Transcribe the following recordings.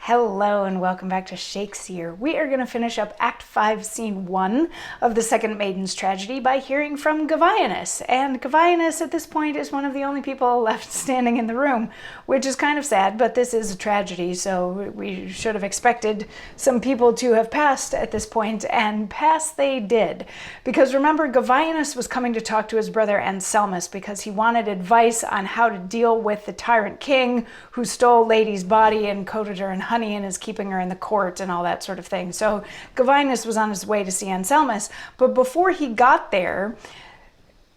Hello and welcome back to Shakesyear. We are going to finish up Act 5, Scene 1 of the second Maiden's tragedy by hearing from Govianus. And Govianus at this point is one of the only people left standing in the room, which is kind of sad, but this is a tragedy, so we should have expected some people to have passed at this point, and pass they did. Because remember, Govianus was coming to talk to his brother Anselmus because he wanted advice on how to deal with the tyrant king who stole Lady's body and coated her in honey and is keeping her in the court and all that sort of thing. So Govianus was on his way to see Anselmus, but before he got there,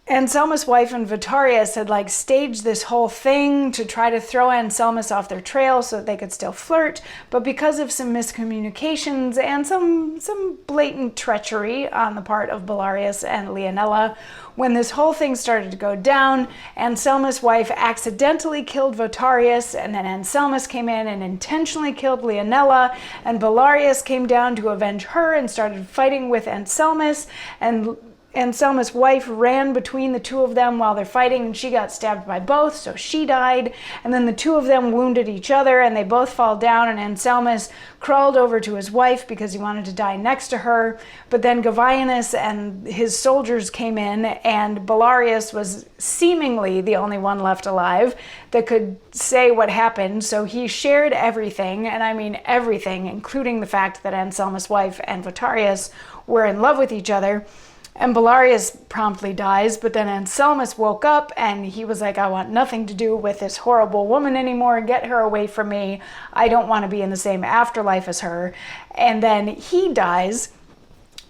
Anselmus' wife and Vitarius had staged this whole thing to try to throw Anselmus off their trail so that they could still flirt, but because of some miscommunications and some blatant treachery on the part of Belarius and Leonela, when this whole thing started to go down, Anselmus' wife accidentally killed Vitarius, and then Anselmus came in and intentionally killed Leonela, and Belarius came down to avenge her and started fighting with Anselmus, and Anselmus' wife ran between the two of them while they're fighting, and she got stabbed by both, so she died. And then the two of them wounded each other, and they both fall down, and Anselmus crawled over to his wife because he wanted to die next to her. But then Govianus and his soldiers came in, and Belarius was seemingly the only one left alive that could say what happened. So he shared everything, and I mean everything, including the fact that Anselmus' wife and Vitarius were in love with each other. And Belarius promptly dies, but then Anselmus woke up and he was like, I want nothing to do with this horrible woman anymore. Get her away from me. I don't want to be in the same afterlife as her. And then he dies.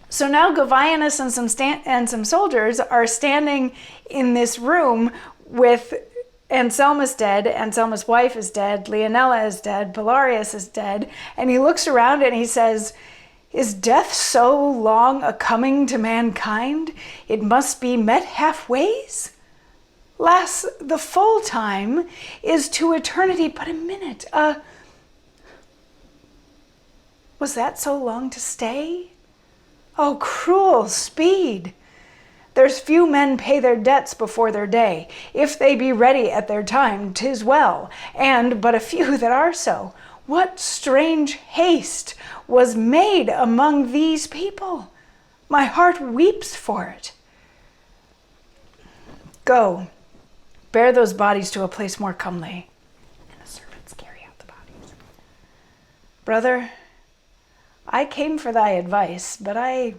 So now Govianus and some soldiers are standing in this room with Anselmus dead, Anselmus' wife is dead, Leonela is dead, Belarius is dead. And he looks around and he says, is death so long a coming to mankind? It must be met halfways? Lass, the full time is to eternity but a minute. Was that so long to stay? Oh, cruel speed! There's few men pay their debts before their day. If they be ready at their time, 'tis well, and but a few that are so. What strange haste was made among these people? My heart weeps for it. Go, bear those bodies to a place more comely, and the servants carry out the bodies. Brother, I came for thy advice, but I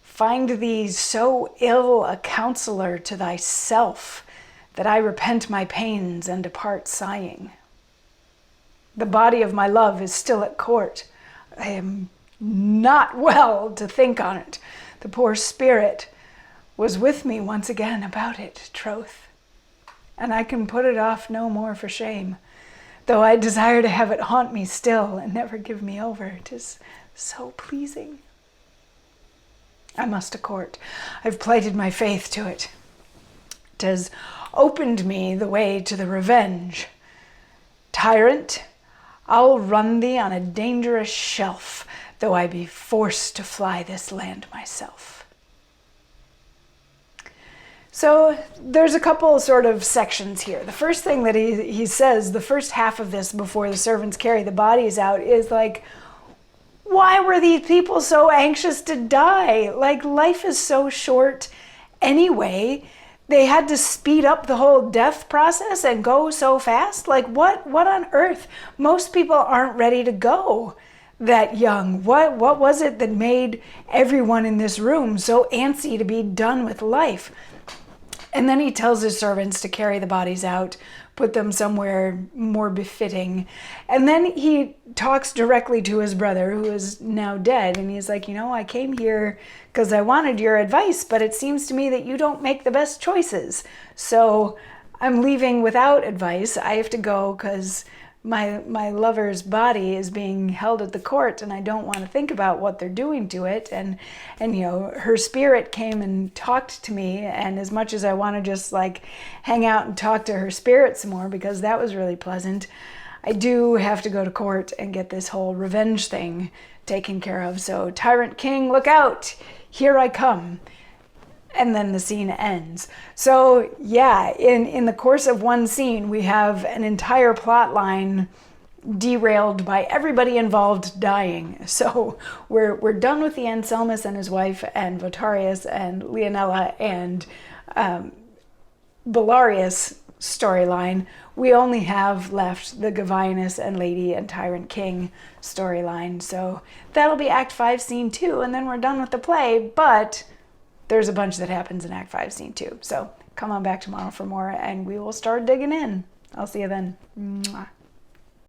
find thee so ill a counselor to thyself that I repent my pains and depart sighing. The body of my love is still at court. I am not well to think on it. The poor spirit was with me once again about it, troth. And I can put it off no more for shame, though I desire to have it haunt me still and never give me over. 'Tis so pleasing. I must to court. I've plighted my faith to it. 'Tis opened me the way to the revenge. Tyrant, I'll run thee on a dangerous shelf, though I be forced to fly this land myself. So there's a couple sort of sections here. The first thing that he says, the first half of this before the servants carry the bodies out, is why were these people so anxious to die? Life is so short anyway. They had to speed up the whole death process and go so fast? What on earth? Most people aren't ready to go that young. What was it that made everyone in this room so antsy to be done with life? And then he tells his servants to carry the bodies out, put them somewhere more befitting. And then he talks directly to his brother, who is now dead. And he's like, I came here because I wanted your advice, but it seems to me that you don't make the best choices. So I'm leaving without advice. I have to go because my lover's body is being held at the court, and I don't want to think about what they're doing to it. And her spirit came and talked to me, and as much as I want to just hang out and talk to her spirit some more, because that was really pleasant, I do have to go to court and get this whole revenge thing taken care of. So Tyrant King, look out, here I come. And then the scene ends. So yeah, in the course of one scene, we have an entire plot line derailed by everybody involved dying. So we're done with the Anselmus and his wife and Votarius and Leonella and Belarius storyline. We only have left the Govianus and Lady and Tyrant King storyline. So that'll be Act 5, Scene 2, and then we're done with the play, but there's a bunch that happens in Act 5, Scene 2. So come on back tomorrow for more, and we will start digging in. I'll see you then. Mwah.